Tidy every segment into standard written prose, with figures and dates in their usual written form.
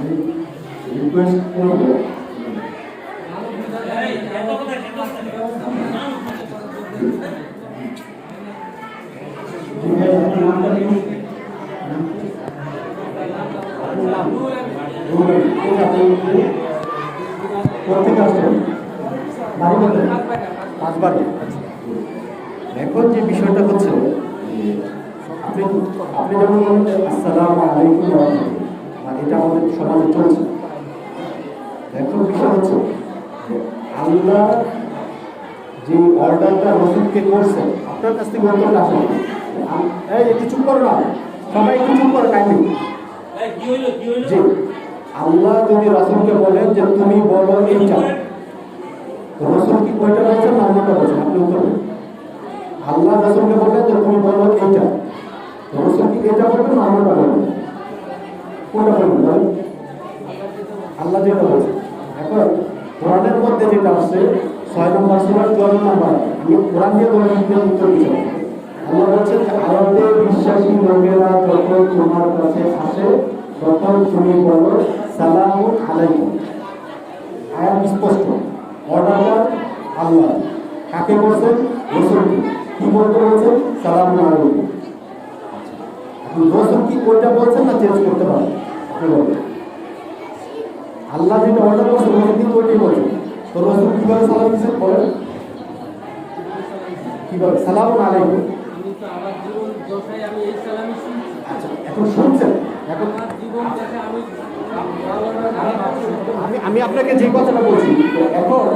Request করব এখন যে বিষয়টা হচ্ছে আপনি আপনি যেমন বলেন আসসালামু আলাইকুম এটা আমাদের সমাজে চলছে। এখন বিষয় হচ্ছে আল্লাহ যে অর্ডারটা রসুলকে করছে আপনার কাছ থেকে অর্ডারটা আসে এই একটু চুপ করো না, সবাই একটু চুপ করো টাইমিং। জি, আল্লাহ যদি রসুলকে বলেন যে তুমি বলো এইটা, রসুল কি কয়টা বলছেন না অন্যটা বলছেন? আপনি উত্তর দেন। আল্লাহ রসুলকে বললেন যে তুমি বলো এইটা, রসুল কি এটা বলবেন না অন্যটা বলবেন? কোনটা বলবেন ভাই? আল্লাহ যেটা বলছে। এখন কোরআনের মধ্যে যেটা আসছে 6 নম্বর সূরা 14 নম্বর, আমি কোরআন দিয়ে তোমার উত্তর দিচ্ছি। আল্লাহ বলছেন যে আয়াতে বিশ্বাসী লোকেরা যখন তোমার কাছে আসে তখন তুমি বলো সালামু আলাইকুম। আয়াত স্পষ্ট, অর্ডারটা আল্লাহ কাকে বলছেন? রসুলকে। কি বলতে বলছেন? সালামু আলাইকুম। এখন রসুল কি কোনটা বলছেন না চেঞ্জ করতে পারে? আপনি বলেন। আল্লাহ যেটা অর্ডার করছে রসুল কিন্তু ওইটাই বলছেন। তো রসুল কিভাবে সালাম দিচ্ছেন বলেন? কিভাবে? সালামু আলাইকুম। আচ্ছা, এখন শুনছেন? এখন আমি আপনাকে যে কথাটা বলছি, এখন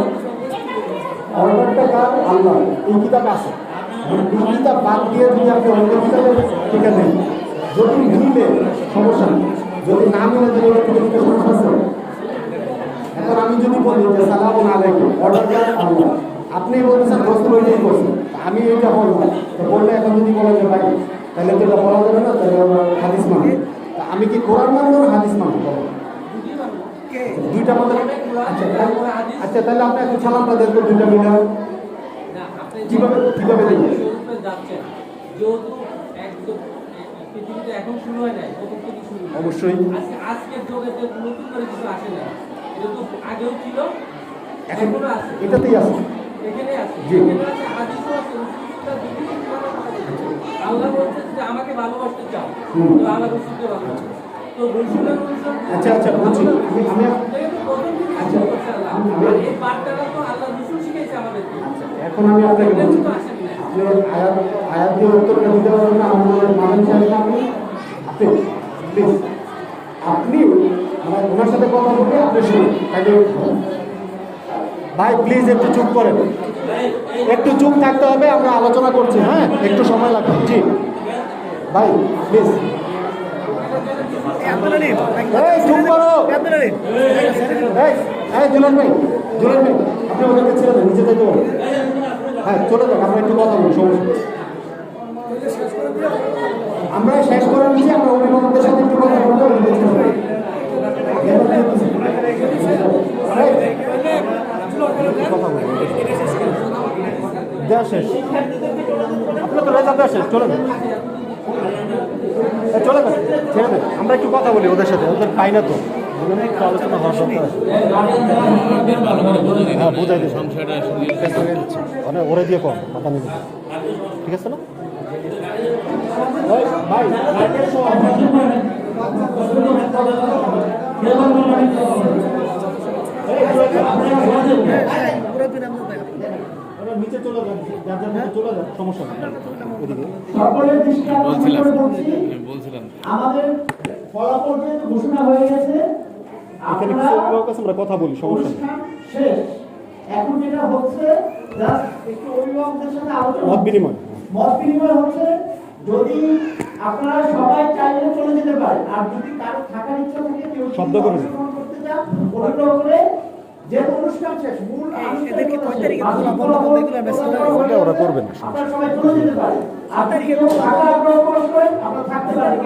অর্ডারটা কার? আল্লাহ। এই কিতাব আছে, এই কিতাব বাদ দিয়ে যদি আপনি অন্য কিতাবে ঠিক আছে, যদি মিলে সমস্যা নেই, যদি না মিলে যদি সমস্যা আছে। এখন আমি যদি বলি যে সালামু আলাইকুম, অর্ডারটা আল্লাহ, আপনি বলছেন রসুল ওইটাই করছেন, আমি এইটা বলবো, তো বললে এখন যদি বলেন যে ভাই তাহলে তো এটা বলা যাবে না, তাহলে আমরা হাদিস মানব। আমি কি কোরআন মানবো না হাদিস মানবো? দুইটা মধ্যে। আচ্ছা, তাহলে আপনি এখন সালামটা দেখবো দুইটা মিলে কিভাবে কিভাবে দেখবেন? এখন শুরু হয় নাই, অবশ্যই আজকের যুগে যে নতুন করে কিছু আসে না, এটা তো আগেও ছিল, এখনো আছে, এটাতেই আছে, এখানে আছে, জি এখানে আছে, হাদিসও আছে। আল্লাহ বলছে যে আমাকে ভালোবাসতে চাও, তো আল্লাহ রসুলকে ভালোবাসো, তো রসুলের অনুসরণ। আচ্ছা আচ্ছা বুঝছি। আমি প্রথম থেকে আচ্ছা এই পাঠটা তো আল্লাহ রসুল শিখেছে আমাদেরকে। এখন আমি আপনাকে বলছি, আপনি আয়াত দিয়ে উত্তরটা দিতে পারবেন না আমাদের মানুষ আপনি প্লিজ আপনি ওনার সাথে কথা বলতে আপনি শুনুন। ভাই প্লিজ একটু চুপ করেন, একটু চুপ থাকতে হবে, আমরা আলোচনা করছি। হ্যাঁ, একটু সময় লাগবে। জি ভাই প্লিজ চুপ করো। জুলেন ভাই, জুলেন ভাই আপনি ওদেরকে ছেড়ে দেন, নিচে যেতে বলেন। হ্যাঁ চলে যান, আমরা একটু কথা বলি, সমস্যা। আমরা শেষ করে নিচ্ছি, আমরা অভিভাবকদের সাথে একটু কথা বলবো। দেওয়া শেষ, আপনার তো রেজাল্ট দেওয়া শেষ, চলে যান, চলে যান, ছেড়ে দেন, আমরা একটু কথা বলি ওদের সাথে, ওদের পাই না তো একটু আলোচনা হওয়ার দরকার আছে। হ্যাঁ বোঝাই দিচ্ছে, মানে ওরে দিয়ে কম মাথা নিয়ে, ঠিক আছে না ভাই? নিচে চলে যান, চলে যান, সমস্যা নেই। বলছিলাম আমাদের ফলাফল যেহেতু ঘোষণা হয়ে গেছে, এখানে কিছু অভিভাবক আছে, আমরা কথা বলি, সমস্যা নেই। শেষ। এখন যেটা হচ্ছে জাস্ট একটু অভিভাবকদের সাথে আলোচনা, মত বিনিময় হচ্ছে। যদি আপনারা সবাই চাইলে চলে যেতে পারেন, আর যদি কারো থাকার ইচ্ছা থাকে, কেউ শব্দ করে করতে চান, অনুগ্রহ করে যে অনুষ্ঠান শেষ, মূল এদেরকে 5 তারিখে ওরা করবে না, আপনারা সবাই চলে যেতে পারেন। আপনি কেউ থাকার আগ্রহ প্রকাশ করেন, আপনারা থাকতে পারেন,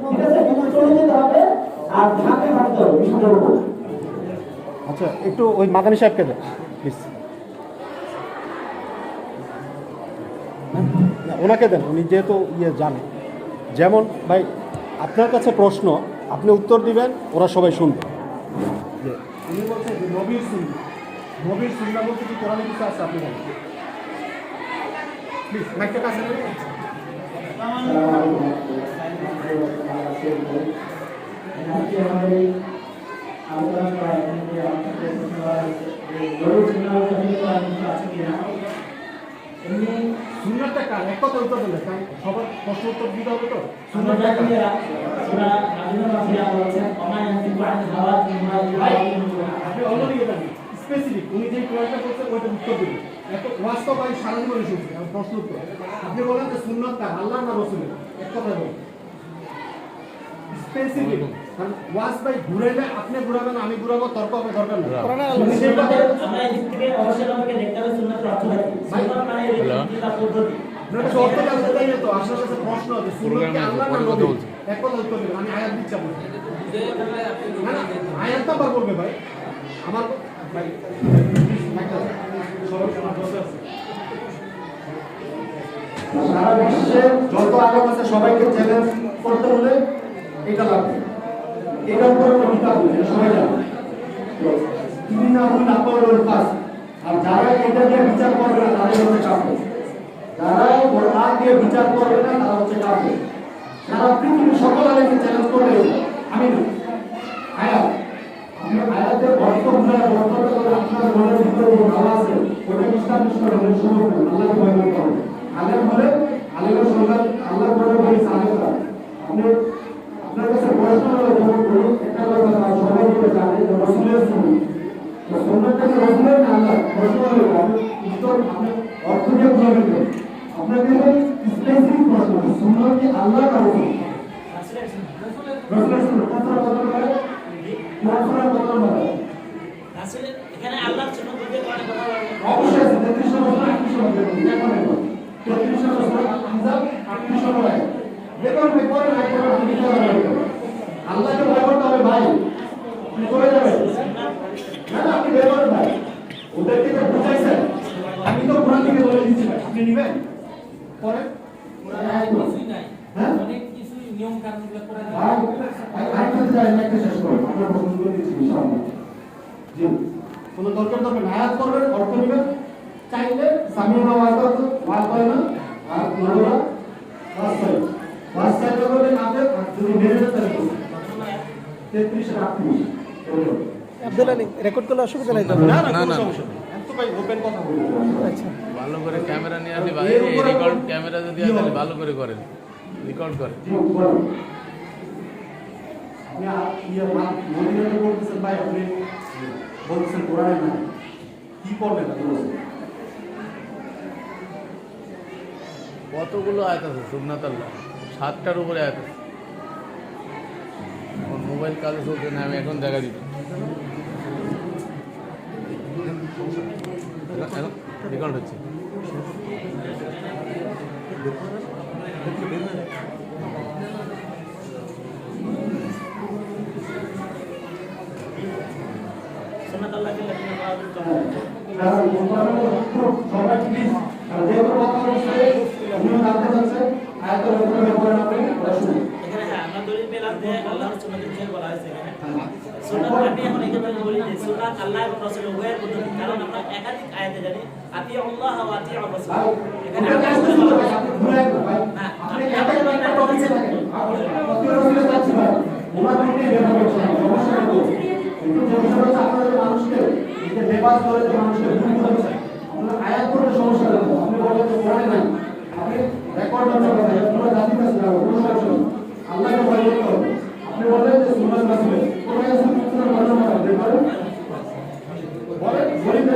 ঠিক আছে, কিন্তু চলে যেতে হবে, আর থাকতে থাকতে হবে বিষয়টার উপর। আচ্ছা একটু ওই মাদানী সাহেবকে দেন প্লিজ, ওনাকে দেন, উনি যেহেতু জানে। যেমন ভাই আপনার কাছে প্রশ্ন, আপনি উত্তর দিবেন, ওরা সবাই শুনবে। উনি বলছেন যে নবীর সুন্নাহ বলতে কি কোরআনে কিছু আছে আপনি বলেন প্লিজ মাইকটা কাছে নেবেন। সুন্নাহটা কার এক কথা উত্তর দিলে কারণ সবার প্রশ্ন উত্তর দিতে হবে তো সুন্নাহটা কার আপনি অলরেডি এটা স্পেসিফিক উনি যে কোরআনটা বলছেন ওইটা উত্তর দিবেন এত ওয়াস্তব আমি সারা জীবনে শুনছি আমার প্রশ্ন উত্তর আপনি বলেন যে সুন্নাত কার আল্লাহ না রাসূলের এক কথা বলুন স্পেসিফিক কারণ ওয়াজ ভাই ঘুরাইলে আপনি ঘুরাবেন আমি ঘুরাবো তর্ক হবে দরকার নেই আমরা এই দিক থেকে অবশ্যই আমাকে দেখতে হবে সুন্নাতের অর্থ কি সুন্নাত মানে এই রীতিটা পদ্ধতি না তো অর্থ জানতে চাই তো আসলে প্রশ্ন আছে সুন্নাত কি আল্লাহ না নবী এক কথা উত্তর দিবেন আমি আয়াত দিচ্ছি আপনাকে না না আয়াত তো বার করবে ভাই আমার ভাই একটা সবাই বসে আছে সারা বিশ্বে যত আলেম আছে সবাইকে চ্যালেঞ্জ করতে হলে এটা লাগবে, এটার উপরে কোনো বিতর্ক নেই, এটা সবাই জানে। তুমি না ভুল আপনার কাজ, আর যারা এটা দিয়ে বিচার করবে না তাদের হচ্ছে কাফের, যারা কোরআন দিয়ে বিচার করবে না তারা হচ্ছে কাফের। সারা পৃথিবীর সকল আলেমকে চ্যালেঞ্জ করবে আমি না আয়াত, আপনি আয়াতের অর্থ বুঝায় অর্থটা করে আপনার মনের ভিতরে যে ভালো আছে ওটা ইসলাম হলে শুরু করুন, আল্লাহকে ভয় করতে হবে। আলেম হলে আলেমের সন্ধান আল্লাহ করে বলেছে আলেমরা। আপনি আপনার কাছে প্রশ্ন হলো যেমন বলুন একটা কথা সবাই যেটা জানে যে রাসূলের সুন্নাত সুন্নাতটা কি রাসূলের না আল্লাহ? প্রশ্ন হলো আপনি উত্তর আপনি অর্থ দিয়ে বুঝাবেন না, আপনাকে স্পেসিফিক প্রশ্ন সুন্নাত কি আল্লাহ না রাসূল? রাসূলের সুন্নাত কত বলে আসলে এখানে আল্লাহর সুন্নাত বলতে কোরআনে কথা বলা অবশ্যই আছে 33 নম্বর 38 নম্বর দেখুন 33 নম্বর সূরা আহজাব 38 নম্বর আয়াত দেখুন পরে না করে আপনি কি করবেন আল্লাহকে ভয় করতে হবে ভাই, আপনি করে যাবেন না না আপনি বের করেন ভাই, ওদেরকে তো বুঝাইছেন, আমি তো কোরআন থেকে বলে দিচ্ছি ভাই, আপনি নেবেন পরে কিছুই নাই হ্যাঁ অনেক কিছু নিয়ম কানুনগুলো করে ভাই আমি তো যাই না একটা শেষ করুন আপনার প্রশ্নগুলো দিচ্ছি ইনশাআল্লাহ। জি কোনো দরকার আয়াত করবেন অর্থ নেবেন, চাইলে সামিউনা ওয়াজ করে না আর নররা ওয়াজ করবেন আপনি যদি মেনে নেন তাহলে 33 আর 38 আব্দুল আলী রেকর্ড করলে অসুবিধা নাই তো? না না না, কোনো না। সমস্যা নেই এত ভাই ওপেন কথা বলুন আচ্ছা, ভালো করে ক্যামেরা নিয়ে আসলে ভাই রেকর্ড ক্যামেরা যদি আসলে ভালো করে করেন রেকর্ড করে জি বলুন আপনি মদিনাতে বলতেছেন ভাই আপনি বলতেছেন কোরআনে না কি পড়লেন আপনি বলছেন কতগুলো আয়াত আছে সুন্নাত আল্লাহ 7টার উপরে আয়াত আছে। আমার মোবাইল কাজে চলছে না, আমি এখন দেখা দিতাম রেকর্ড হচ্ছে। সুন্নাত আল্লাহকে লেখা সবাই প্লিজ যেহেতু কথা হচ্ছে আপনিও জানতে চাচ্ছেন আয়াতের উপরে ব্যবহার না করে শুনুন। এখানে হ্যাঁ আমরা দলিল পেলাম যে আল্লাহর সুন্নাতের বিষয়ে বলা হয়েছে এখানে সুন্নাত আমি এখন এখানে বলি যে সুন্নাত আল্লাহ এবং রাসূলের উভয়ের পদ্ধতি, কারণ আমরা একাধিক আয়াতে জানি আতিউ আল্লাহ ওয়া আতিউ রাসূল, এখানে আল্লাহ বলা হয়েছে না আপনি একাধিক একটা টপিক থাকে আপনি রাসূলের কাছে ভাই ওনার দিকে ব্যবহার করছেন সমস্যা নেই, কিন্তু যে বিষয়টা আপনাদের মানুষকে এই যে বেবাস করে যে মানুষকে ভুল বোঝাচ্ছে আপনারা আয়াত করতে সমস্যা নেই, আপনি বলেন যে কোরআনে নাই আপনি রেকর্ড করতে পারেন পুরো জাতি কাছে যাবে কোনো সমস্যা নেই, আল্লাহকে ভয় করতে হবে। আপনি বলেন যে সুন্নাত রাসূলের কোরআনে সুন্নাতের বর্ণনা করতে পারেন বলেন বলেন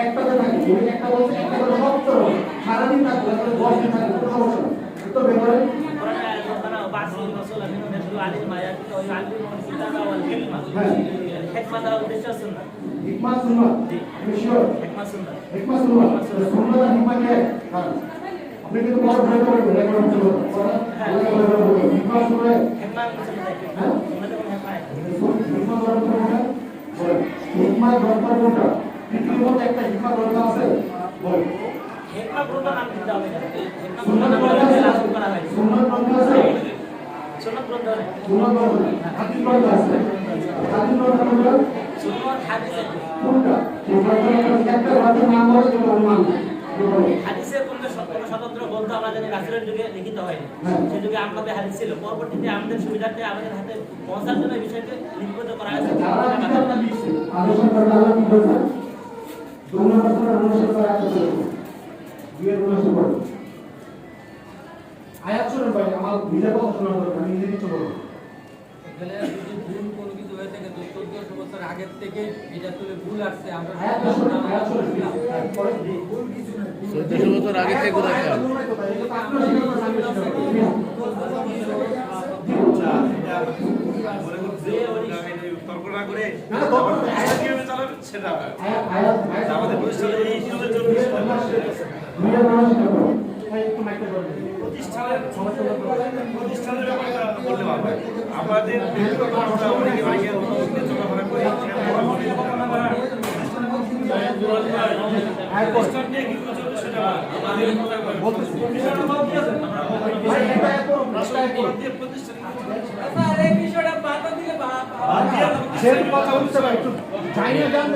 একটাতে থাকে যদি একটা বলছে একটা করে সব চলো সারাদিন থাকবে তাহলে 10 দিন থাকবে কোনো সমস্যা নেই, তো ব্যাপারে কোরআনে রব্বানা বাসি রাসূল আমিন নাসু আলাইহি মায়াত ওয়া ইউআল্লিমুহুল কিতাবা ওয়াল হিকমা হিকমা দ্বারা উদ্দেশ্য সুন্নাত হিকমা সুন্নাত আমি শিওর হিকমা সুন্নাত হিকমা সুন্নাত সুন্নাত আর হিকমা কে হ্যাঁ আপনি কিন্তু বড় ভয় করবেন রেকর্ড করতে হবে হিকমা সুন্নাত হিকমা সুন্নাত হ্যাঁ সুন্নাত এবং হিকমা হিকমা গ্রন্থ কোনটা বলেন হিকমা গ্রন্থ কোনটা পৃথিবীর মধ্যে একটা হিকমা গ্রন্থ আছে বলেন হিকমা গ্রন্থ নাম দিতে হবে না হিকমা সুন্নাত গ্রন্থ গ্রন্থ নাম আছে করা হয় সুন্নাত গ্রন্থ আছে সুন্নাত গ্রন্থ সুন্নাত গ্রন্থ হাদিস গ্রন্থ আছে হাদিস গ্রন্থ কোনটা সুন্নাত হাদিসে কোনটা এই গ্রন্থের একটা গ্রন্থের নাম বলো যেটা আমি মানব হাদিসের কোনো স্বতন্ত্র গ্রন্থ আমরা জানি রাসূলের যুগে লিখিত হয়নি সেই যুগে আমাদের হাদিস ছিল পরবর্তীতে আমাদের সুবিধার্থে আমাদের হাতে পৌঁছার জন্য এই বিষয়কে লিপিবদ্ধ করা হয়েছে যারা কিতাবটা লিখছে আলোচনা করে আল্লাহ কি বলছে দুই নম্বর সূরা অনুসরণ করা আছে দুইয়ের অনুসরণ করো আয়াত শুনুন ভাই আমার নিজের কথা শোনার দরকার আমি নিজে কিছু বলবো এখানে যদি ভুল কোনো কিছু হয়ে থাকে তো 1400 বছর আগের থেকে এটা তুলে ভুল আসছে আমরা আয়াত শুনুন আয়াত শুনুন পরে ভুল কিছু না 1400 বছর আগে থেকে কোথায় খেয়াল প্রতিষ্ঠানের ব্যাপারটা বললে ভালো হয়। আমাদের অনেকে অনেকে চলাফেরা করে প্রতিষ্ঠান নিয়ে কি করছে সেটা আরে বিষয়টা বাতা দিলে সেটা কথা বলতে ভাই একটু চাইনা জান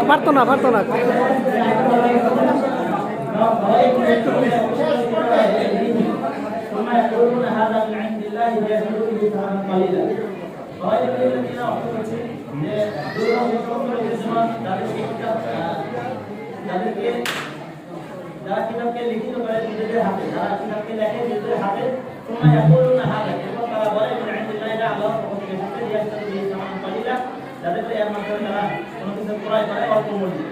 পারতো না وما يقولون هذا من عند الله ليزيدوا به ثمنا قليلا غير الذين اعطوا যারা কিতাবকে লিখিত করে নিজেদের হাতে যারা কিতাবকে লেখে নিজেদের হাতে তোমরা ইয়াকুলুনা হাদা এবং তারা বলে মিন ইনদিল্লাহি এটা আল্লাহর পক্ষ থেকে এসেছে লিয়াশতারু বিহি সামানান কালিলা যাতে করে এর মাধ্যমে তারা কোনো কিছু ক্রয় করে অল্প মূল্যে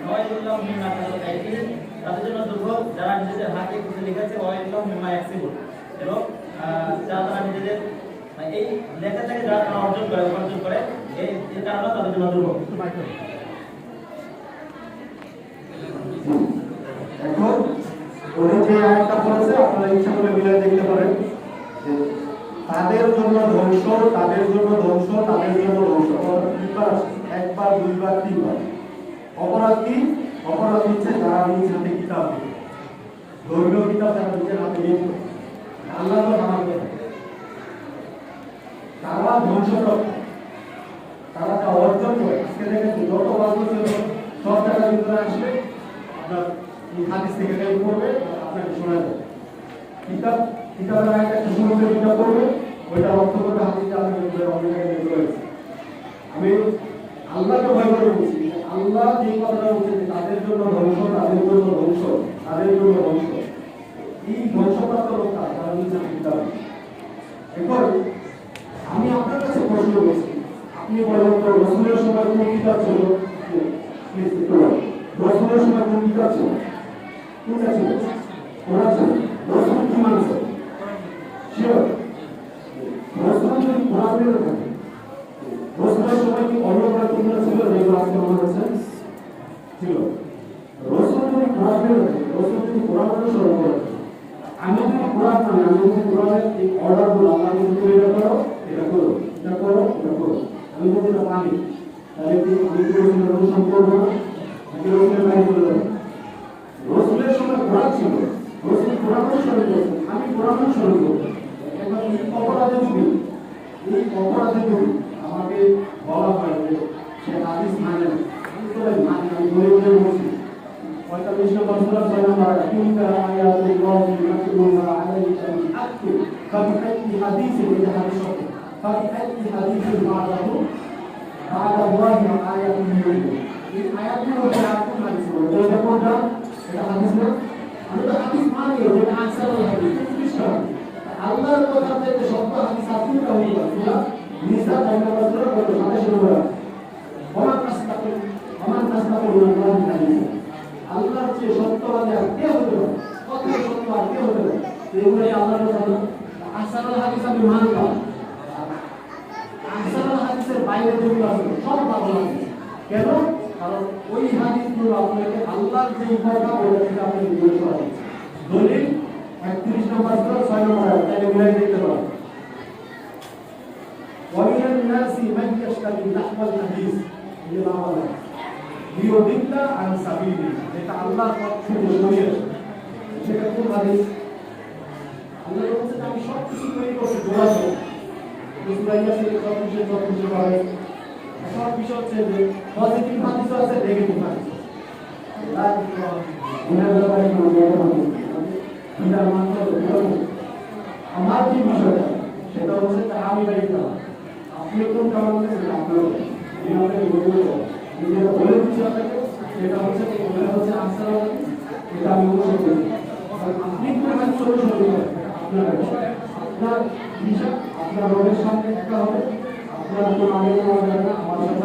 ওয়াইলুল্লাহু মিম্মা কাসাবাত আইদিহিম তাদের জন্য দুর্ভোগ যারা নিজেদের হাতে কিছু লিখেছে ওয়াইলুল্লাহু মিম্মা ইয়াকসিবুন এবং যারা তারা নিজেদের এই লেখা থেকে যারা তারা অর্জন করে এই কারণে তাদের জন্য দুর্ভোগ। এখন উনি যে আয়াতটা বলেছে আপনারা ইচ্ছা করে মিলে দেখতে পারেন যে তাদের জন্য ধ্বংস একবার দুইবার তিনবার অপরাধ কি? অপরাধ হচ্ছে যারা নিজ হাতে কিতাব লিখে ধর্মীয় কিতাব যারা নিজের হাতে লিখে আল্লাহ তো মানবে তারা ধ্বংসপ্রাপ্ত তারা যা অর্জন করে আজকে দেখেছি যত বাস্তব সব জায়গার ভিতরে আসলে আপনার এই হাদিস থেকে গাইড করবে আপনাকে শোনা যাবে কিতাবের আগে একটা শুরুতে কিতাব করবে ওইটা অর্থ করবে হাদিসে আপনাকে অনেক জায়গায় রয়েছে। আমি আল্লাহকে ভয় করে বলছি আল্লাহ যে কথাটা বলছে তাদের জন্য ধ্বংস এই ধ্বংসপ্রাপ্ত লোকটা তারা নিজ হাতে কিতাব। এখন আমি আপনার কাছে প্রশ্ন করছি আপনি বলেন তো রসুলের সময় কোন কিতাব ছিল? রসুলের সময় কোন কিতাব ছিল? কোনটা ছিল? কোরআন ছিল। রসুল কি মানছে? শিওর রসুল যদি কোরআন বের থাকে রসুলের সময় কি অন্য কোনটা ছিল যেগুলো আজকে আমার কাছে ছিল? রসুল যদি কোরআন বের থাকে রসুল যদি কোরআন অনুসরণ করে আমি যদি কোরআন মানি আমি যদি কোরআনের এই অর্ডারগুলো আল্লাহ যদি এটা করো আমি যদি এটা মানি তাহলে কি আমি কি রসুলের অনুসরণ করবো না নাকি রসুলের বাইরে চলে যাবো? রসুলের সময় কোরআন ছিল রসুল কোরআন অনুসরণ করছেন আমি কোরআন অনুসরণ করবো। এখন এই অপরাধের যুগে আমাকে বলা হয় যে সে হাদিস মানে না আমি তো ভাই মানি আমি ধরে বলছি 45 নম্বর সূরা 6 নম্বর তিনটা আয়াতুল্লাহ ইয়াকুলুনা আলাইকা বিল-হাক্কি ফাবিআইয়ি হাদিসিন এটা হাদিস শব্দ ফাবিআইয়ি হাদিসিন বা'দাহু বা'দাল্লাহি ওয়া আয়াতিহি ইউমিনুন এই আয়াতগুলো কোন হাদিস বলে এটা কোনটা? এটা হাদিস না আমি তো হাদিস মানি যেটা আকসারুল হাদিস পৃষ্ঠা আল্লাহর কথা থেকে সত্য হাদিস আছে না হইবা নিসা নম্বর সূরা কত 27 নম্বর ওমান তাসতাকুল মিনাল্লাহি হাদিস আল্লাহর চেয়ে সত্যবাদী আর কে হতে পারে? কত সত্য আর কে হতে পারে? এগুলোই আল্লাহর কথা। আকসারুল হাদিস আমি মানতাম আকসারুল হাদিসের বাইরে যেগুলো আছে সব পাগল হাদিস। কেন? কারণ ওই হাদিসগুলো আপনাকে আল্লাহর যে কথা ওটা থেকে আপনি দূরে সরাই দলিল 31 নম্বর সূরা 6 নম্বর আয়াত তাহলে মিলাই দেখতে পারেন ওয়া মিনান নাসি মান ইয়াশতারি লাহওয়াল হাদিস এই বাংলা লিউদিল্লা আন সাবিলিল্লাহ, যেটা আল্লাহর পথ থেকে সরিয়ে দেয়। সেটা কোন হাদিস? আল্লাহ বলেছেন আমি সব কিছু তৈরি করছি দোয়া করে। ইসরাইলিয়া থেকে সব কিছু করে। সব বিষয় হচ্ছে যে পজিটিভ হাদিস আছে, নেগেটিভ হাদিস আছে। আমার যে বিষয়টা সেটা হচ্ছে যে আমি বাড়িটা আপনি কোন কারণ সেটা আপনার নিজেরা বলে দিচ্ছি আপনাকে, সেটা হচ্ছে আনসার, এটা আমি অনুসরণ করি। আপনি কোন সলিউশন দিবেন আপনার বিষয় আপনার রোগের সামনে একটা হবে, আপনার কোনো আগে নেওয়া যাবে না, আমার সাথে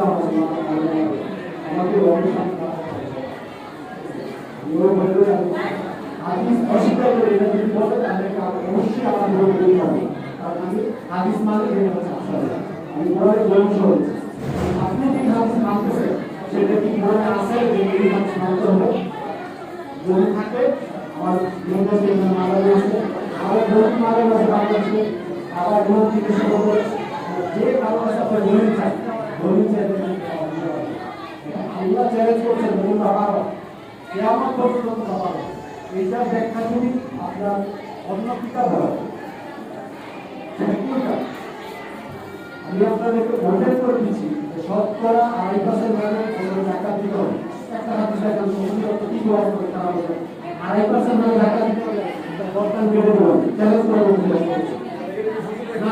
আমাকে রোগের সামনে হাদিস অস্বীকার করে এটা যদি বলে তাহলে অবশ্যই আমার রোগ তৈরি হবে, কারণ আমি হাদিস মানে আমি কোরআনে বলছি হচ্ছে আপনি কি হাদিস মানতেছেন সেটা কি কোরআনে আছে যে এই হাদিস মানতে হবে? যদি থাকে আমার মধ্যে মারা রয়েছে, আবার ধরুন মারা গেছে বাংলাদেশে, আবার ধরুন চিকিৎসা করবে, যে কারো কাছে আপনার দলিল চাই, দলিল চাই আল্লাহ চ্যালেঞ্জ করছেন বলুন বাবা কেমন পর্যন্ত বাবা এইটা ব্যাখ্যা যদি আপনার অন্য কিতাব হয় আমি আপনাদেরকে উল্লেখ করে দিচ্ছি যে শতকরা 2.5% মানে কোনো টাকা দিতে হবে। একটা হাতে এখন কি জবাব করে তারা বলে 2.5% মানে টাকা দিতে হবে, বর্তমান কেটে দেবো চ্যালেঞ্জ করে বলতে না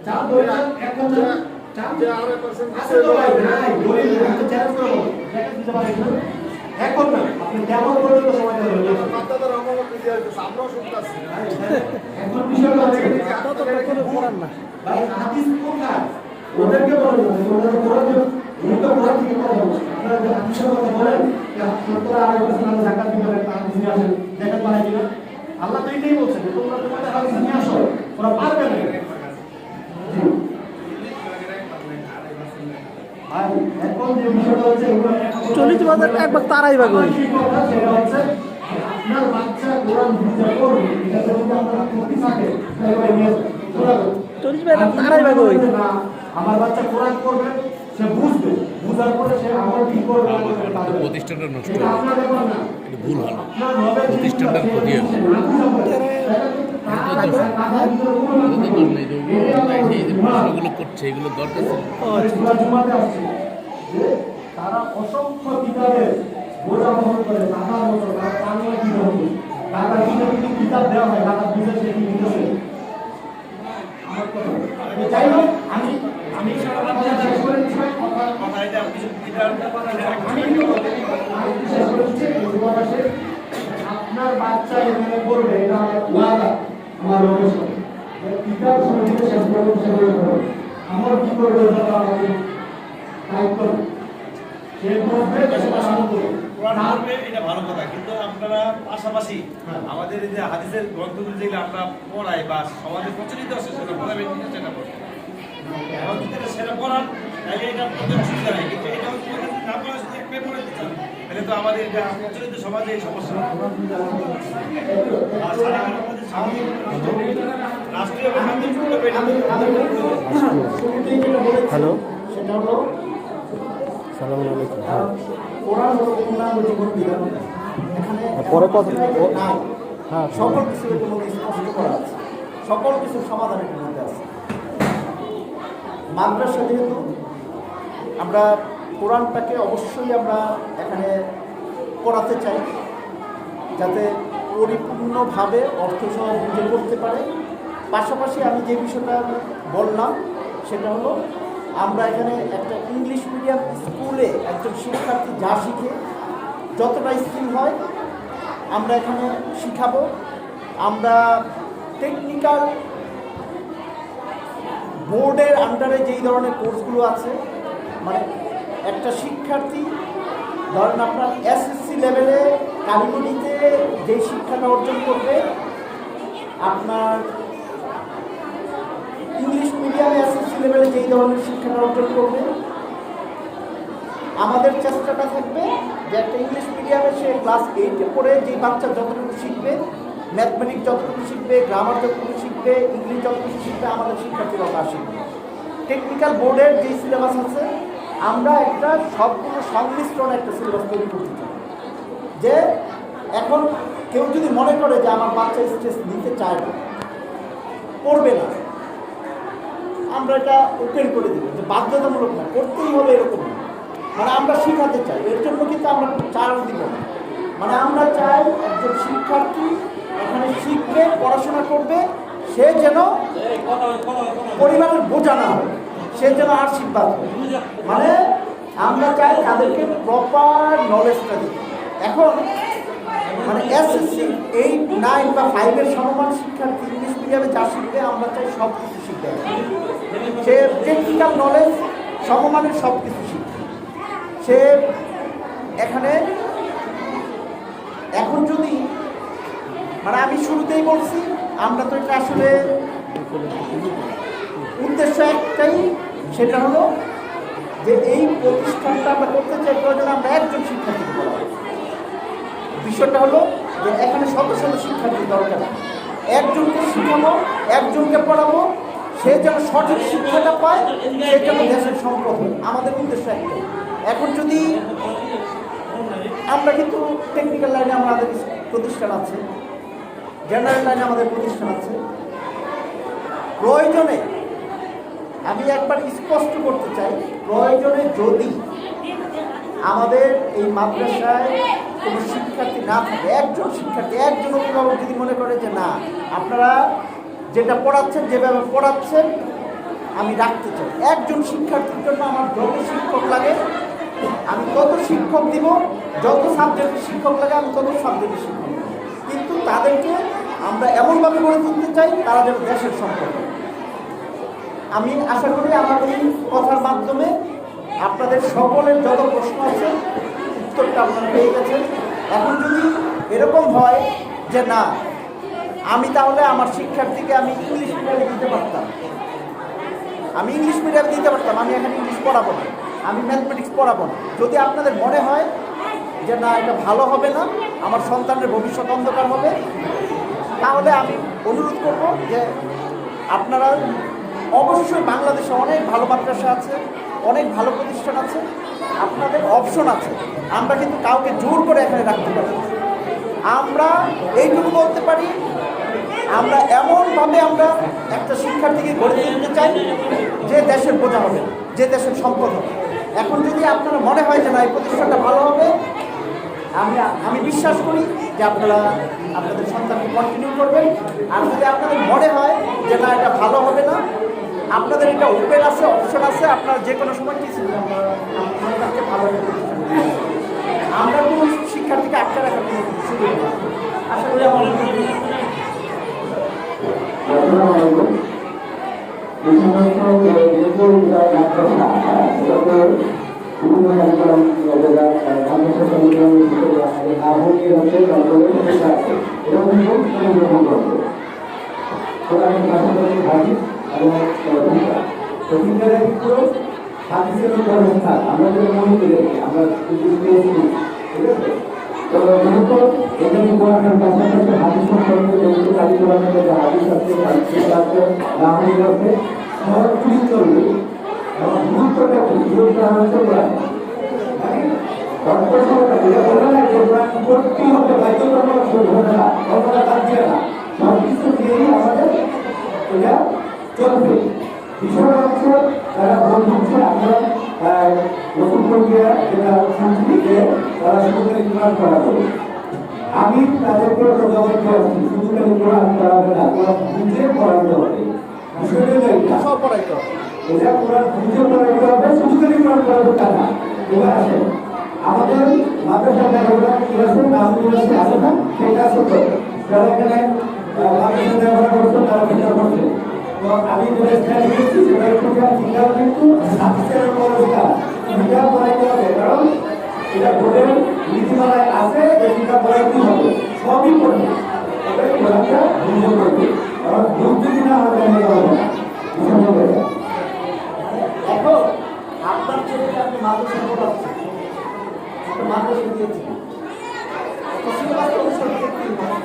চার ধরে এখন চার যে 2.5% আছে তো ভাই নাই দলিল আমি চ্যালেঞ্জ করে বলবো টাকা দিতে পারেন না এখন না আপনি কেমন পর্যন্ত সময় দেবেন মাত্রাটা রহমত দিয়ে আছে আমরাও শুনতাছি এখন বিষয়টা হচ্ছে তত কোনো করার না ভাই হাদিস কোথায় ওদেরকে বলেন ওদের কোরআন এটা কোরআন থেকে কথা বলছে আপনারা যে হাদিসের কথা বলেন সত্তর আর বছর জাকাত দিতে হবে হাদিস নিয়ে আসেন জাকাত বানাই দিবেন আল্লাহ তো এটাই বলছেন তোমরা তোমাদের হাদিস নিয়ে আসো ওরা পারবে না আর এখন যে বিষয়টা হচ্ছে 40,000 একবার তারাই ভাগ হয়। সেটা হচ্ছে আপনার বাচ্চা কোরআন বুঝতে করবে এটা যদি আপনার আপত্তি থাকে তাহলে নিয়ে তারাই ভাগ হয়। আমার বাচ্চা কোরআন করবে সে বুঝবে বুঝার পরে সে আমার কি করবে প্রতিষ্ঠানটা নষ্ট এটা আপনার ব্যাপার না এটা ভুল হলো আপনার নবের প্রতিষ্ঠানটার ক্ষতি হবে এই যে প্রশ্নগুলো করছে এগুলো দরকার ছিল তারা অসংখ্য কিতাবের বোঝা বহন করে টাকার মতো বাংলা কিতাব টাকার কিতাব দেওয়া হয় টাকা বুঝে সে কি দিতেছে যাই হোক আমি শেষ করে দিচ্ছি আপনার বাচ্চা এখানে করবে এটা আমার ওয়াদা আমার অবস্থা কিতাব শুনে শেষ করবো সেগুলো করবো আমার কি করবে আমাকে দায়িত্ব এটা ভালো কথা, কিন্তু আপনারা পাশাপাশি আমাদের এই যে হাদিসের গ্রন্থগুলো যেগুলো আমরা পড়াই বা সমাজে প্রচলিত আছে সেটা পড়াবেন, সেটা পড়বেন এখন যদি সেটা পড়ান তাহলে এটা প্রচুর সুবিধা নেই, কিন্তু এটা না পড়া যদি এক পেপারে দিতে চান তাহলে তো আমাদের এটা প্রচলিত সমাজে এই সমস্যা রাষ্ট্রীয় হ্যালো সেটা হলো সালাম আলাইকুম। কোরআন হলো পূর্ণাঙ্গ জীবন বিধান। এখানে পরে কথা নাই হ্যাঁ সকল কিছু এটার মধ্যে স্পষ্ট করা আছে, সকল কিছুর সমাধান এটার মধ্যে আছে। মাদ্রাসা যেহেতু আমরা কোরআনটাকে অবশ্যই আমরা এখানে পড়াতে চাই যাতে পরিপূর্ণভাবে অর্থসহ বুঝে করতে পারে। পাশাপাশি আমি যে বিষয়টা বললাম সেটা হলো আমরা এখানে একটা ইংলিশ মিডিয়াম স্কুলে একজন শিক্ষার্থী যা শিখে যতটা স্কিল হয় আমরা এখানে শিখাবো। আমরা টেকনিক্যাল বোর্ডের আন্ডারে যেই ধরনের কোর্সগুলো আছে, মানে একটা শিক্ষার্থী ধরেন আপনার এসএসসি লেভেলে কারিগরিতে যেই শিক্ষাটা অর্জন করবে, আপনার ইংলিশ মিডিয়ামে এসএসসি লেভেলে যেই ধরনের শিক্ষাটা অর্জন করবে, আমাদের চেষ্টাটা থাকবে যে একটা ইংলিশ মিডিয়ামে সে ক্লাস 8-এ পড়ে যে বাচ্চা যতটুকু শিখবে, ম্যাথমেটিক্স যতটুকু শিখবে, গ্রামার যতটুকু শিখবে, ইংলিশ যতটুকু শিখবে, আমাদের শিক্ষার্থীরা তা শিখবে। টেকনিক্যাল বোর্ডের যে সিলেবাস আছে আমরা একটা সবগুলো সংমিশ্রণ একটা সিলেবাস তৈরি করতে চাই। যে এখন কেউ যদি মনে করে যে আমার বাচ্চা স্ট্রেস নিতে চায় না, পড়বে না, আমরা এটা ওপেন করে দিব যে বাধ্যতামূলক না, করতেই হবে এরকম না। মানে আমরা শিখাতে চাই, এর জন্য কিন্তু আমরা চার্জ দিব না। মানে আমরা চাই একজন শিক্ষার্থী এখানে শিখবে, পড়াশোনা করবে, সে যেন পরিবারের বোঝা না হয়, সে যেন আর শিক্ষার্থী হয়। মানে আমরা চাই তাদেরকে প্রপার নলেজটা দিতে। এখন মানে SSC 8, 9 বা 5-এর সমমান শিক্ষার্থী ইংলিশ মিডিয়ামে যা শিখবে আমরা চাই সব কিছু শিখবে, সে টেকনিক্যাল নলেজ সমমানের সব কিছু শিখবে। সে এখানে এখন যদি মানে আমি শুরুতেই বলছি, আমরা তো এটা আসলে উদ্দেশ্য একটাই, সেটা হলো যে এই প্রতিষ্ঠানটা আমরা করতে চাই প্রয়োজন আমরা একজন শিক্ষার্থীকে পড়াবো। বিষয়টা হলো যে এখানে শত শত শিক্ষার্থী দরকার, একজনকে শিখাবো, একজনকে পড়াবো, সে যেন সঠিক শিক্ষাটা পায়, সে যেন দেশের সম্পদ হয়। আমাদের উদ্দেশ্য একটাই। এখন যদি আমরা কিন্তু টেকনিক্যাল লাইনে আমাদের প্রতিষ্ঠান আছে, জেনারেল লাইনে আমাদের প্রতিষ্ঠান আছে, প্রয়োজনে আমি একবার স্পষ্ট করতে চাই, প্রয়োজনে যদি আমাদের এই মাদ্রাসায় কোনো শিক্ষার্থী না থাকে, একজন শিক্ষার্থী, একজন অভিভাবক যদি মনে করে যে না আপনারা যেটা পড়াচ্ছেন, যেভাবে পড়াচ্ছেন আমি রাখতে চাই, একজন শিক্ষার্থীর জন্য আমার যত শিক্ষক লাগে আমি তত শিক্ষক দিব, যত সাবজেক্টের শিক্ষক লাগে আমি তত সাবজেক্টের শিক্ষক দিব। কিন্তু তাদেরকে আমরা এমনভাবে গড়ে তুলতে চাই তারা যেন দেশের সম্পদ। আমি আশা করি আমার এই কথার মাধ্যমে আপনাদের সকলের যত প্রশ্ন আছে উত্তরটা আপনারা পেয়ে গেছেন। এখন যদি এরকম হয় যে না আমি তাহলে আমার শিক্ষার্থীকে আমি ইংলিশ মিডিয়ামে দিতে পারতাম, আমি ইংলিশ মিডিয়ামে দিতে পারতাম, আমি এখানে ইংলিশ পড়াবো না, আমি ম্যাথমেটিক্স পড়াবো না, যদি আপনাদের মনে হয় যে না এটা ভালো হবে না, আমার সন্তানের ভবিষ্যৎ অন্ধকার হবে, তাহলে আমি অনুরোধ করব যে আপনারা অবশ্যই বাংলাদেশে অনেক ভালো মাদ্রাসা আছে, অনেক ভালো প্রতিষ্ঠান আছে, আপনাদের অপশন আছে। আমরা কিন্তু কাউকে জোর করে এখানে রাখতে পারি না। আমরা এইটুকু বলতে পারি, আমরা এমনভাবে আমরা একটা শিক্ষার্থীকে গড়ে তুলতে চাই যে দেশের বোঝা হবে, যে দেশের সম্পদ হবে। এখন যদি আপনারা মনে হয় যে না এই প্রতিষ্ঠানটা ভালো হবে, আমি বিশ্বাস করি যে আপনারা আপনাদের সন্তানকে কন্টিনিউ করবেন। আর যদি আপনাদের মনে হয় যে না এটা ভালো হবে না, আপনাদের এটা ওপেন আছে, অপশন আছে, আপনারা যে কোনো সময় কিছু সন্তানকে ভালো আমরা কোনো শিক্ষার্থীকে আটকে রাখার কোনো সুযোগ নেই। আশা করি আমার আমরা যেটা মনে করি আমরা ঠিক আছে। তো মূলত এখানে পড়ানোর পাশাপাশি হাদিস সম্পর্কে যেগুলো কাজী কোরআনের মধ্যে হাদিস আছে, তাফসীর আছে, নাহওয়ী আছে, সব কিছু চলবে। এবং গুরুত্বটা কি? গুরুত্বটা হচ্ছে কোরআন। অর্থসহকারে এটা বলে না যে কোরআন পড়তেই হবে, বাধ্যতামূলক শুরু হবে না, কখনো থাকবে না, সব কিছু দিয়েই আমাদের এটা চলবে। বিষয়টা হচ্ছে তারা বলছে আমরা নতুন প্রক্রিয়া যেটা সংস্কৃতিকে তারা শুধু করে কোরআন পড়াবো। আমি তাদেরকে জবাব দিয়েছি শুধু করে কোরআন পড়াবে না, কোরআন বুঝে পড়াতে হবে। বিষয়টা সব পড়াইতে হবে, এটা কোরআন বুঝে পড়াতে হবে, শুধু করে কোরআন পড়াবে তা না। এবার আসেন আমাদের মাদ্রাসা ব্যবহার কি আছে, নাজমুল আছে না, সেটা সত্য। যারা এখানে মাদ্রাসা ব্যবহার করছে তারা বিচার করছে। তো আমি যেটা খেয়াল করেছি সেটা চিন্তাও কিন্তু হাদিসের পরস্কার চিন্তা পড়াইতে হবে, কারণ এটা বোর্ডের নীতিমালায় আছে যে চিন্তা পড়াইতে হবে, সবই পড়বে, তবে কোরআনটা বুঝে পড়বে, কারণ বুঝ যদি না হয় তাহলে হবে না। এখন আপনার ছেলেকে আপনি মাদ্রাসা পড়াচ্ছেন, মাদ্রাসা দিয়েছেন, সিলেবাস অনুসরণ করতে হবে।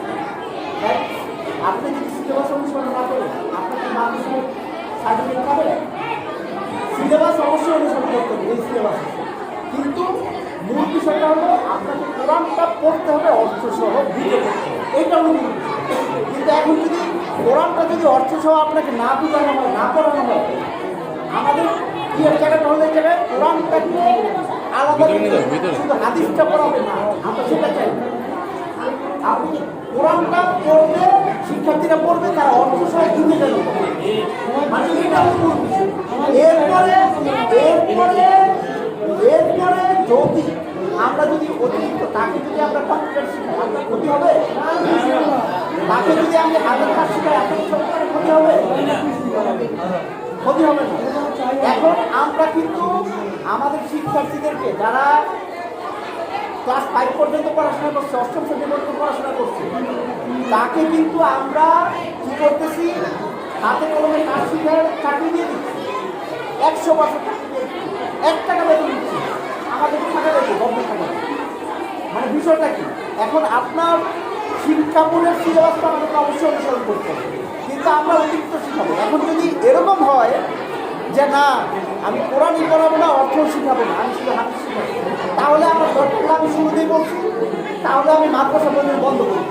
আপনি যদি সিলেবাস অনুসরণ না করেন আপনাকে মাদ্রাসার সার্টিফিকেট পাবেন? সিলেবাস অবশ্যই অনুসরণ করতে হবে, এই সিলেবাস। কিন্তু মূল বিষয়টা হলো আপনাকে কোরআনটা পড়তে হবে অর্থসহ, বুঝে পড়তে হবে, এইটা হলো মূল বিষয়। কিন্তু এখন যদি কোরআনটা যদি অর্থসহ আপনাকে না বুঝানো হয়, না পড়ানো হয়, আমাদের কি এক জায়গাটা হলে এই জায়গায় কোরআনটাকে আলাদা শুধু হাদিসটা পড়াবে না, আমরা সেটা চাই। আপনি কোরআনটা পড়বে, শিক্ষার্থীরা পড়বে, তারা অর্থসহ বুঝে গেল। মানে এটা হলো মূল বিষয়। এরপরে যদি আমরা যদি অতিরিক্ত তাকে যদি আমরা কম্পিউটার শিখাই, আপনার ক্ষতি হবে? তাকে যদি আমরা হাতের কাজ শিখাই, আপনার ক্ষতি হবে? ক্ষতি হবে না। এখন আমরা কিন্তু আমাদের শিক্ষার্থীদেরকে যারা ক্লাস 5 পর্যন্ত পড়াশোনা করছে, 8ম শ্রেণী পর্যন্ত পড়াশোনা করছে, তাকে কিন্তু আমরা কি করতেছি, হাতে কলমে কাজ শিখার চাকরি দিয়ে দিচ্ছি, 100 বছর চাকরি দিয়ে দিচ্ছি, 1 টাকা বেতন দিচ্ছি, আমাদের টাকা দেবে, গভর্নমেন্ট টাকা। মানে বিষয়টা কি, এখন আপনার শিক্ষা বোর্ডের সিলেবাসটা আমাদেরকে অবশ্যই অনুসরণ করতে হবে, কিন্তু আমরা অতিরিক্ত শিখাবো। এখন যদি এরকম হয় যে না আমি কোরআনই পড়াবো না, অর্থ শিখাবো না, আমি শুধু হাদিস শিখাবো, তাহলে আমার দরকার, আমি শুরুতেই বলছি, তাহলে আমি মাদ্রাসা বন্ধ করি,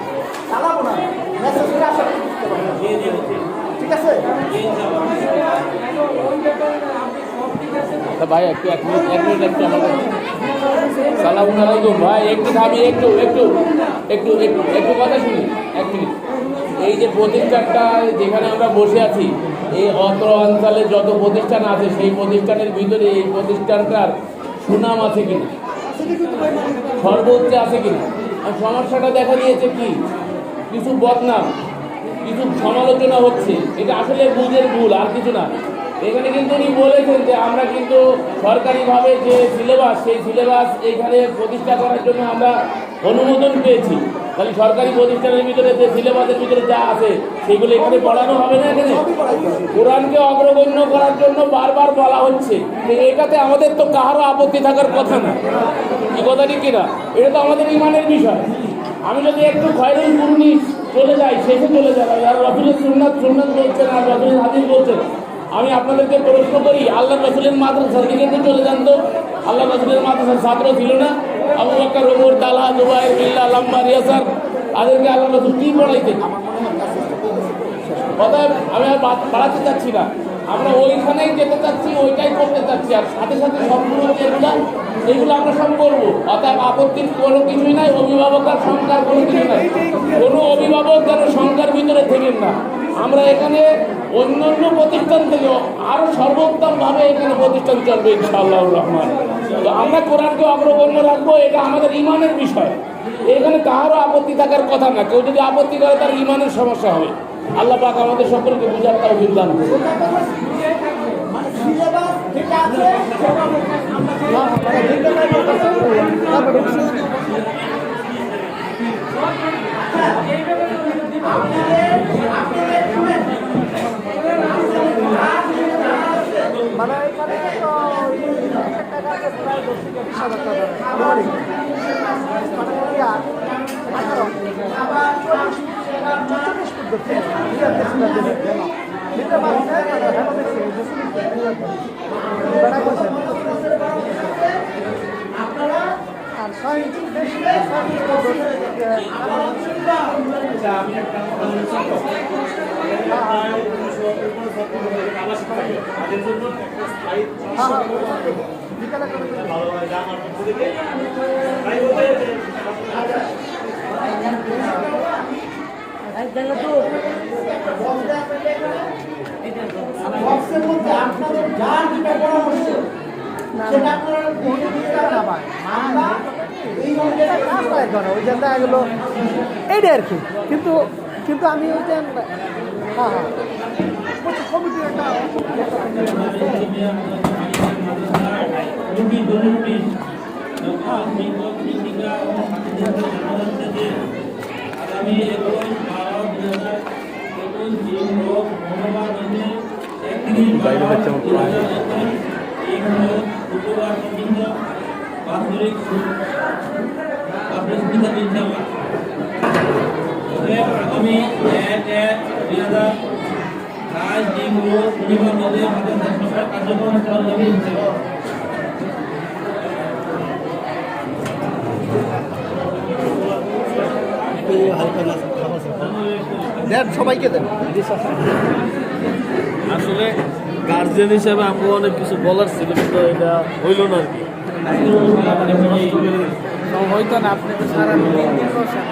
চালাবো না, মেসেজ করে আশা করি বুঝতে পারবো। ঠিক আছে ভাই একটু এক মিনিট একটু আমার সালাম আলাইকুম ভাই, একটু আমি একটু কথা শুনি 1 মিনিট। এই যে প্রতিষ্ঠানটা যেখানে আমরা বসে আছি, এই অত্র অঞ্চলে যত প্রতিষ্ঠান আছে সেই প্রতিষ্ঠানের ভিতরে এই প্রতিষ্ঠানটার সুনাম আছে কিনা, সর্বোচ্চ আছে কিনা। আর সমস্যাটা দেখা দিয়েছে কি, কিছু বদনাম, কিছু সমালোচনা হচ্ছে, এটা আসলে বুঝের ভুল, আর কিছু না। এখানে কিন্তু উনি বলেছেন যে আমরা কিন্তু সরকারিভাবে যে সিলেবাস, সেই সিলেবাস এখানে প্রতিষ্ঠা করার জন্য আমরা অনুমোদন পেয়েছি। তাহলে সরকারি প্রতিষ্ঠানের ভিতরে যে সিলেবাসের ভিতরে যা আছে সেগুলো এখানে পড়ানো হবে না। এখানে কোরআনকে অগ্রগণ্য করার জন্য বারবার বলা হচ্ছে, এটাতে আমাদের তো কারো আপত্তি থাকার কথা না, কি কথা ঠিক কিনা? এটা তো আমাদের ইমানের বিষয়। আমি যদি একটু খয়রুল কুরুনি চলে যাই, শেষে চলে যাই, আর রসুলের সুন্নাত বলছেন আর রসুলের হাদিস বলছেন, আমি আপনাদেরকে প্রশ্ন করি, আল্লাহ রসুলের মাদ্রাসার দিকে একটু চলে যান তো। আল্লাহ রসুলের মাদ্রাসার ছাত্র ছিল না আবু বকর, ওমর, তালহা, জুবাইর, বিল্লাহ, আম্মার, ইয়াসার, তাদেরকে আল্লাহ রসুল কি পড়াইতেন? অতএব আমি আর বাড়াতে চাচ্ছি না, আমরা ওইখানেই যেতে চাচ্ছি, ওইটাই করতে চাচ্ছি, আর সাথে সাথে সম্পূর্ণ এগুলো আমরা সব করবো। অতএব আপত্তির কোনো কিছুই নাই, অভিভাবক আর সংখ্যার কোনো কিছু নাই, কোনো অভিভাবক যেন সংখ্যার ভিতরে থেকেন না। আমরা এখানে অন্যান্য প্রতিষ্ঠান থেকে আরো সর্বোত্তমভাবে এখানে প্রতিষ্ঠান চলবে ইনশাআল্লাহ রহমান। তো আমরা কোরআনকে অগ্রগণ্য রাখবো, এটা আমাদের ইমানের বিষয়। এখানে কারো আপত্তি থাকার কথা না, কেউ যদি আপত্তি করে তার ইমানের সমস্যা হবে। আল্লাহ পাক আমাদের সকলকে বুঝার তৌফিক দান করুন। মানে এখানে তো প্রায় 10,000 থেকে 20,000 টাকা মানে বক্সের মধ্যে আপনাদের যার যেটা পরামর্শ সেটা আপনারা আমরা এই ওই যে এগুলো এইটাই আর কি। কিন্তু আমি ওই যে হ্যাঁ কমিটির একটা বাইরে যাচ্ছে আগামী 1/1/2022 আজ দিনগুলো পরিবারদের সরকার কার্যক্রম চালানো হয়েছে। দেন সবাইকে দেন। আসলে গার্জেন হিসেবে আমাকে অনেক কিছু বলার ছিল, কিন্তু এটা হইল না আর কি। হয়তো না, আপনি তো সারা দিন করছেন।